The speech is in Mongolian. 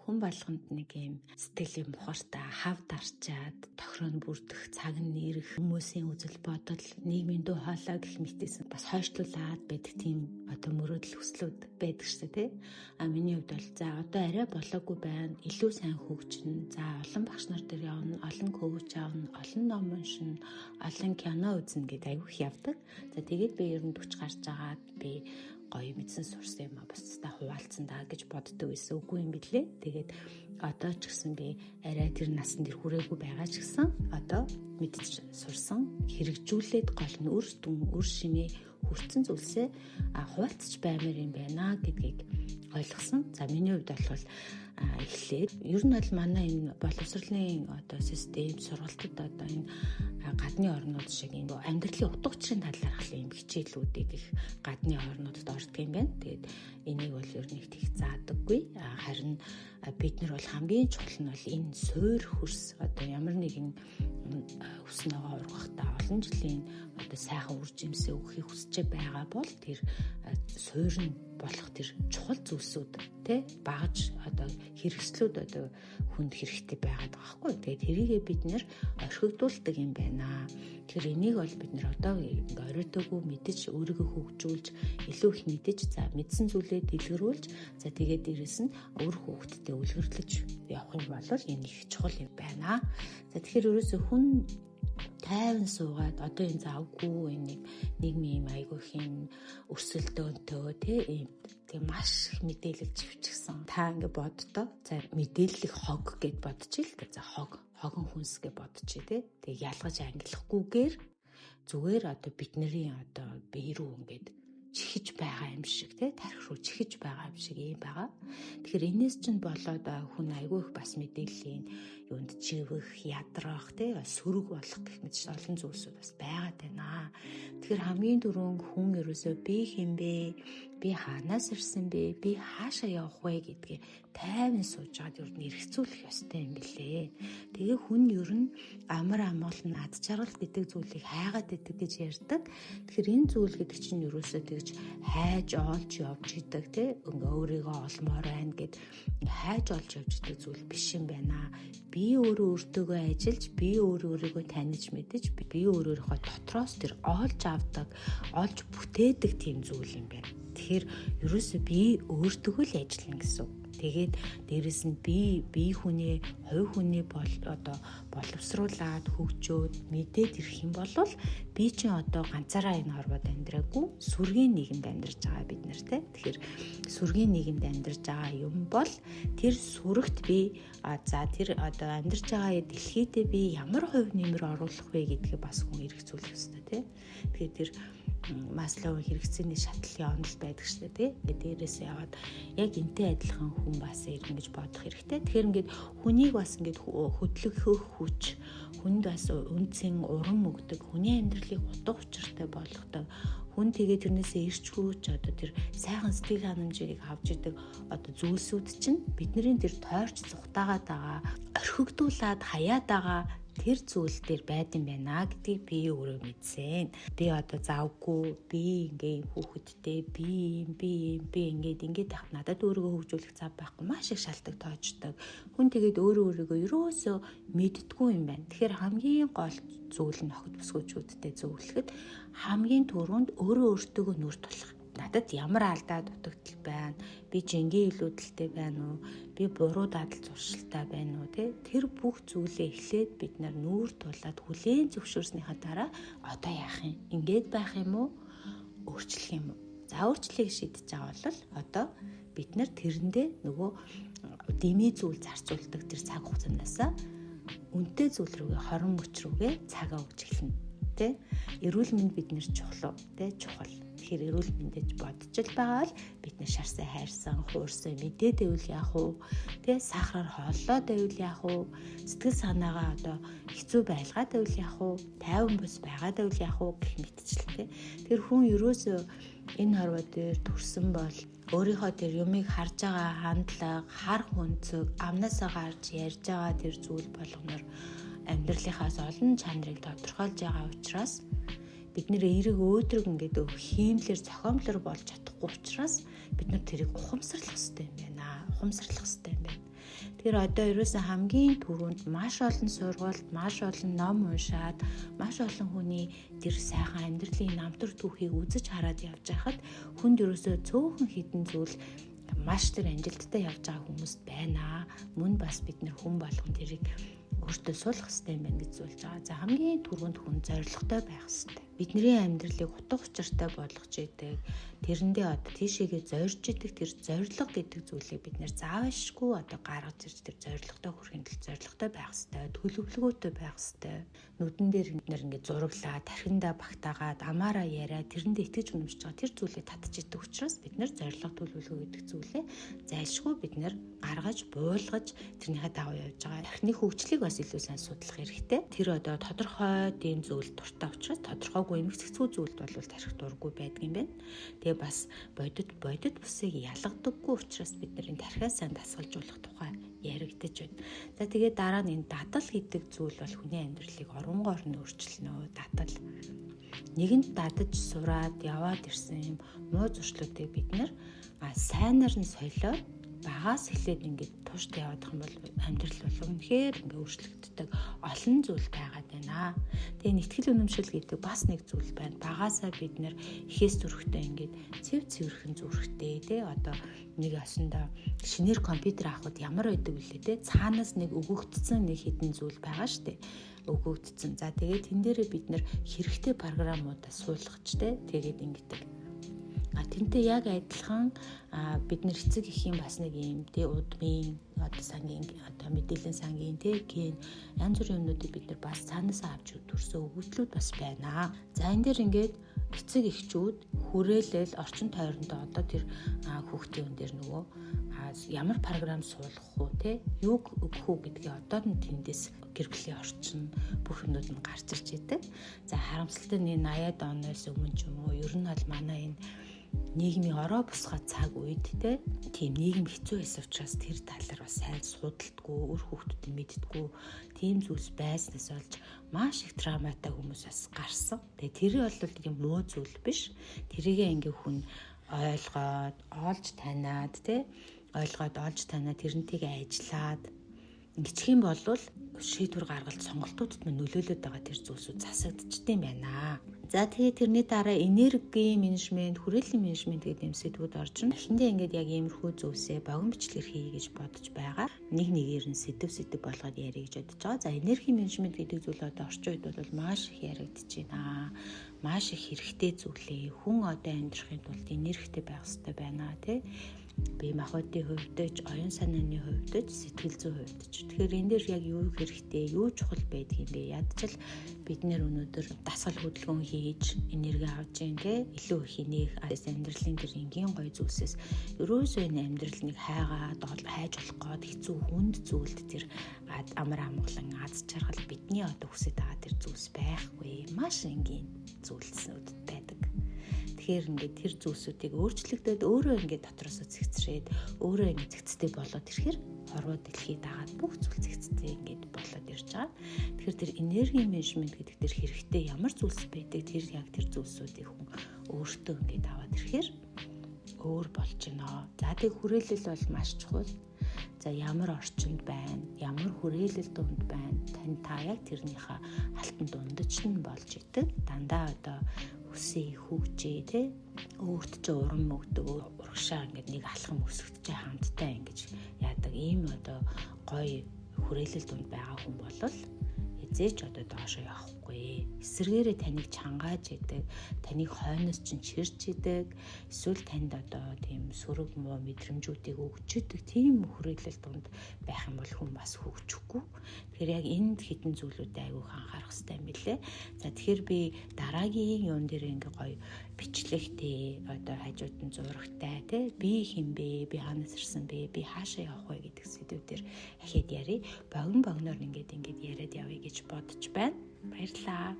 хүн болгонд нэг юм сэтгэлийн мухартай хав дарчаад тохироо бүрдэх, цаг нь нэрэх, хүмүүсийн үзэл бодол, нийгмийн дуу хоолой гэх мэтээс бас хойшлуулад байдаг тийм одоо мөрөөдөл хүслүүд байдаг шүү дээ. Миний хувьд бол за одоо арай болоогүй байна, илүү сайн хөгжинэ. За олон багш нар дээр явна, олон коуч авна, олон ном уншина, олон кино үзнэ гэдэг аюух явдаг. За тэгээд би ер нь 40 гарч агаад би гоё мэдсэн сурсан юм а бусдаа хуваалцсан даа гэж боддог байсан. Үгүй юм билээ. Тэгээд одоо ч гэсэн би арай тэр насанд тэр хүрээгүй байгаа ч гэсэн одоо мэдж сурсан, хэрэгжүүлээд гол нь үр дүн, үр шимээ хүртсэн зүйлсээ хуваалцаж баймаар юм байна гэдгийг ойлгосон. За миний хувьд бол эхлээд ер нь бол манай энэ боловсролын одоо систем, сургалтад одоо энэ гадны орнууд шиг энэ амьдралын утга учирын талаарх юм хичээлүүдийг их гадны орнуудад ордог юм байна. Тэгээд энийг бол ер нь их их заадаггүй. Харин бид нар бол хамгийн чухал нь бол энэ суур хөрс одоо ямар нэгэн хүснэгээ ургахтаа олон жилийн одоо сайхан үр жимсээ өгөхийг хүсэж байгаа бол тэр суур нь болох тэр чухал зүйлсүүд тий багаж одоо хэрэгслүүд одоо хүнд хэрэгтэй байгаад байгаа хгүй. Тэгээд тэрийгээ бид нэр орхигдуулдаг юм байна. Тэгэхээр энийг бол бид нэр одоо ингээ оройтойгоо мэдэж өөрийгөө хөгжүүлж илүү их мэдэж за мэдсэн зүйлээ дэлгэрүүлж за тэгээд дээрэс нь өөр хүүхдтэд үлгэрлэж явах юм бол энэ их чухал юм байна. За тэгэхээр ерөөсөө хүн тайван суугаад одоо энэ завгүй энэ нийгмийн айгүйх юм өрсөлдөөнтөө тийм маш их мэдээлэл живчихсэн. Та ингэ боддоо за мэдээлэл хог гэд бодчих л за хогон хүнс гэж бодчих тий. Тэг ялгаж ангилахгүйгээр зүгээр одоо бидний одоо бие рүү ингээд чихэж байгаа юм шиг тий тарих руу чихэж байгаа юм шиг юм байгаа. Тэгэхээр энэс чинь болоод хүн айгүйх бас мэдээллийн юунд живэх, ядрах тий сөрөг болох гэх мэт олон зүйлсүүд бас байгаад байна. Тэгэхээр хамгийн түрүүнд хүн ерөөсөө би хинбэ, би хаанаас ирсэн бэ, би хаашаа явах вэ гэдгээ тайван сууж байгаад ер нь эргцүүлэх ёстой юм билээ. Тэгээ хүн ер нь амар амгалан ад жаргал гэдэг зүйлийг хайгаад идэг гэж ярьдаг. Тэгэхээр энэ зүйл гэдэг чинь ерөөсөө тэгж хайж олж явж идэг тий өөрийгөө олмоор байна гэд хайж олж явж идэг зүйл биш юм байна. Би өөртөөгөө ажиллаж, би өөрийгөө таних мэдэж, би өөрийнхөө дотроос тэр олж авдаг, олж бүтээдэг тийм зүйл юм байна. Тэгэхээр ерөөсөө би өөртөөгөө л ажиллана гэсэн. Тэгээд дээрэс нь би хүний хувь хүний одоо боловсруулад хөгжөөд мэдээд ирэх юм бол би чинь одоо ганцаараа энэ хорвоод амьдраагүй сүргийн нийгэмд амьдарч байгаа бид нар те. Тэгэхээр сүргийн нийгэмд амьдарч байгаа юм бол тэр сүрэгт би за тэр одоо амьдарч байгаа дэлхийдээ би ямар хувь нэмэр оруулах вэ гэдгээ бас хүн эргцүүлэх ёстой те. Тэгэхээр тэр Маслоугийн хэрэгцээний шатлалын онол байдаг шүү дээ тий. Дээрээс яваад яг энтэй адилхан хүн бас ирнэ гэж бодох хэрэгтэй. Тэгэхээр ингээд хүнийг бас ингээд хөдлөгөх хүч, хүнд бас үнцэн урам өгдөг, хүний амьдралыг утга учиртай болгодог. Хүн тэгээ тэрнээсээ ирч хөөж одоо тэр сайхан сэтгэл ханамжийг авч идэг одоо зүйлсүүд чинь бидний тэр тойрч цухтаагаад байгаа, орхигдуулаад хаяад байгаа тэр зүйл дээр байд юм байна гэдгийг би өөрөө мэдсэн. Би одоо завгүй, би ингээ хүүхэдтэй, би ингээд надад өөрийгөө хөгжүүлэх цав байхгүй маш их шалтгаан тоочдог. Хүн тэгээд өөрийгөө ерөөсөө мэддэггүй юм байна. Тэгэхээр хамгийн гол зүйл нь охид бүсгүүчүүдтэй зөвлөхөд хамгийн түрүүнд өөртөөгөө нүр тулах. Надад ямар алдаа дутагдал байна? Би жингийн илүүдэлтэй байна уу? Би буруу дадал зуршилтай байна уу? Тэр бүх зүйлээ эхлээд бид нар нүүр тулаад хүлээн зөвшөөрснийхаа дараа одоо яах юм? Ингээд байх юм уу? Өөрчлөх юм уу? За өөрчлөлийг шийдэж байгаа бол одоо бид нар тэрэндээ нөгөө дэмий зүйл зарцуулдаг тэр цаг хугацаанаас үнэтэй зүйл рүүгээ хорон мөч рүүгээ цагаа өгч эхэлнэ. Эрүүл мэнд бидний чухал чухал. Тэгэхээр эрүүл мэндэж бодож л байгаа л бид нар шарсаа хайрсан, хуурсан мэдээд байвал яах вэ? Сахараар хооллоод байвал яах вэ? Сэтгэл санаагаа одоо хэцүү байлгаад байвал яах вэ? Тайван бус байгаад байвал яах вэ гэх мэтчлээ. Тэр хүн ерөөсөө энэ хорвоо дээр төрсөн бол өөрийнхөө тэр юмыг харж байгаа хандлага, хар хүнцэг, амнасаа гарч ярьж байгаа тэр зүйл болгоноор амьдралынхаас олон чанарыг тодорхойлж байгаа учраас бид нэр эерэг өөдрөг ингээд хиймлэр зохиомлор болж чадахгүй учраас бид нар тэрийг ухамсарлах хэрэгтэй юм байна. Тэгэхээр одоо ерөөсөн хамгийн түрүүнд маш олон сургалт, маш олон ном уншаад, маш олон хүний тэр сайхан амьдралын намтар түүхийг үзэж хараад явж байхад хүнд ерөөсөө цөөхөн хідэн зүйл маш тэр амжилттай явж байгаа хүмүүс байна. Мөн бас бид нэр хүн болгон тэрийг өөртөө суулгах хэрэгтэй юм байна гэж зүйлж байгаа. За хамгийн түрүүнд хүн зоригтой байх хэрэгтэй. Бидний амьдралыг утга учиртай болгож идэг. Тэрэндээ одоо тийшээгээ зорж идэг тэр зориг гэдэг зүйлийг бид нэр заавашгүй одоо гаргаж ирж тэр зоригтой хүрэхин тулд зоригтой байх хэрэгтэй. Төлөвлөгөөтэй байх хэрэгтэй. Нүдэн дээр нэр ингээд зураглаа, тархиндаа багтаагаад амаараа яриа тэрэндээ итгэж үнэмшиж байгаа тэр зүйлийг татж идэг учраас бид нэр зориг төлөвлөгөө гэдэг зүйлээ зайлшгүй бид нэр гаргаж, буулгаж тэрнийхээ дагуу явж байгаа. Тархины хөгжлийг бас илүү сайн судлах хэрэгтэй. Тэр одоо тодорхой дэм зүйл дуртай учраас тодорхойгүй эмгэцэгцүү зүйлд бол тарих дурггүй байдаг юм байна. Тэгээ бас бодит бүсийг ялгадаггүй учраас бид нэр энэ тархиа сайн дасгалжуулах тухай яригдаж байна. За тэгээ дараа нь энэ дадал гэдэг зүйл бол хүний амьдралыг оронгоор нь өөрчилнө. Дадал нэгэнд дадаж сураад яваад ирсэн юм муу зуршлуудыг бид нэр сайнаар нь солиод багаас эхлээд ингээд туушд явах юм бол амьдрал бол үнэхээр ингээд өөрчлөгддөг олон зүйл байгаад байна. Тэгээ нэгтгэл үнэмшил гэдэг бас нэг зүйл байна. Багаасаа бид нэр ихээс зүрхтэй ингээд цэвэрхэн зүрхтэй тий одоо нэг ясандаа шинээр компьютер авахд ямар байдаг вүлээ тий цаанаас нэг өгөгдсөн нэг хідэн зүйл байгаа штэ өгөгдсөн. За тэгээ тэн дээрээ бид нэр хэрэгтэй програмуудаа суулгаж тий тэгээд ингээд тэнтэй яг адилхан бид нэр эцэг ихийн бас нэг юм тий удмын одоо сангийн одоо мэдээллийн сангийн тий ген янз бүрийн юмнуудыг бид нар бас цаанаасаа авч төрсөн өгөгдлүүд бас байна. За энэ дээр ингээд эцэг эхчүүд хүрээлэл орчин тойрондоо одоо тэр хүүхдийн дээр нөгөө ямар програм суулгах уу тий юг өгөх үү гэдгийг одоо нь тэндээс гэр бүлийн орчин бүх юмнууд нь гарч ирж байдаг. За харамсалтай нь 80-аад оноос өмнө ч юм уу ер нь бол манай энэ нийгмийн ороо бусгай цаг үед тийм нийгэм хэцүү байсан учраас тэр талаар бас сайн судалдаггүй, өөр хүүхдүүдийн мэддэггүй тийм зүйлс байснаас болж маш их травматай хүмүүс бас гарсан. Тэгээ тэр бол тийм муу зүйл биш. Тэрийгээ ингээ хүн ойлгоод, олж танаад тэрнтэйгээ ажиллаад ингэчих юм бол шийдвэр гаргалт сонголтуудад нь нөлөөлөд байгаа тэр зүйлсүүд засагдчихдээ байна. За тэгээ тэрний дараа энерги менежмент, хүрээллийн менежмент гэдэг юм сэдвүүд орж ирнэ. Эхэндээ ингээд яг иймэрхүү зүйлсээ богино бичлэгээр хийе гэж бодож байгаа. Нэг нэгээр нь сэдв болгоод ярих гэж бодож байгаа. За энерги менежмент гэдэг зүйл одоо орчин үед бол маш их яригдж байна. Маш их хэрэгтэй зүйлээ. Хүн одоо амьдрахын тулд энергитэй байх хэрэгтэй байна тий. Бие махбодын хувьд, оюун санааны хувьд, сэтгэл зүйн хувьд. Тэгэхээр энэ дээр яг юу хэрэгтэй, юу чухал байдаг юм бэ? Ядчил бид нэр өнөөдөр дасгал хөдөлгөөн хийж энерги авч ингээ илүү их нээх амьдралын тэр энгийн гоё зүйлсээс ерөөсөө энэ амьдрал нэг хайж болох гээд хэцүү хүнд зүйлд тэр амар амгалан аз жаргал бидний одоо хүсэж байгаа тэр зүйлс байхгүй. Маш энгийн зүйлснүүд байдаг. Тэгэхээр ингээд тэр зүйлсүүдийг өөрчлөгдөд өөрөө ингээд дотроосоо зэгцрээд өөрөө ингээд зэгцтэй болоод ирэхээр хорвоо дэлхийд дагаад бүх зүйл зэгцтэй ингээд болоод ирж байгаа. Тэгэхээр тэр энерги менежмент гэдэг тэр хэрэгтэй ямар зүйлс байдаг тэр яг тэр зүйлсүүдийг хүн өөртөө ингээд аваад ирэхээр өөр болж байна. За тэг хүрээлэл бол маш чухал. За ямар орчинд байна, ямар хүрээлэл дунд байна, та яг тэрнийхээ алтан дундаж нь болж идэг. Дандаа одоо үсээ хөгжээ тий өөрт ч урам өгдөг урагшаа ингээд нэг алхам өсгөж хамттай ингэж яадаг ийм одоо гоё хүрээлэл дунд байгаа хүн болол хизээч одоо доошоо явахгүй. Эсвэргээрээ таныг чангааж идэг, таныг хойноос чинь чирч идэг, эсвэл танд одоо тийм сөрөг муу мэдрэмжүүдийг өгч идэг тийм хүрээлэл дунд байх юм бол хүн бас хөгжихгүй. Тэгэхээр яг энд хитэн зүйлүүдэд айгүй анхаарах хэрэгтэй юм билээ. За тэгэхээр би дараагийн юун дээр ингээ гоё бичлэгтэй одоо хажууд нь зурагтай тий би хин бэ, би ханаас ирсэн бэ, би хаашаа явах вэ гэдэг сэдвүүдээр ахиад ярий. Богиноор ингээд яриад явъя гэж бодож байна. Баярлалаа.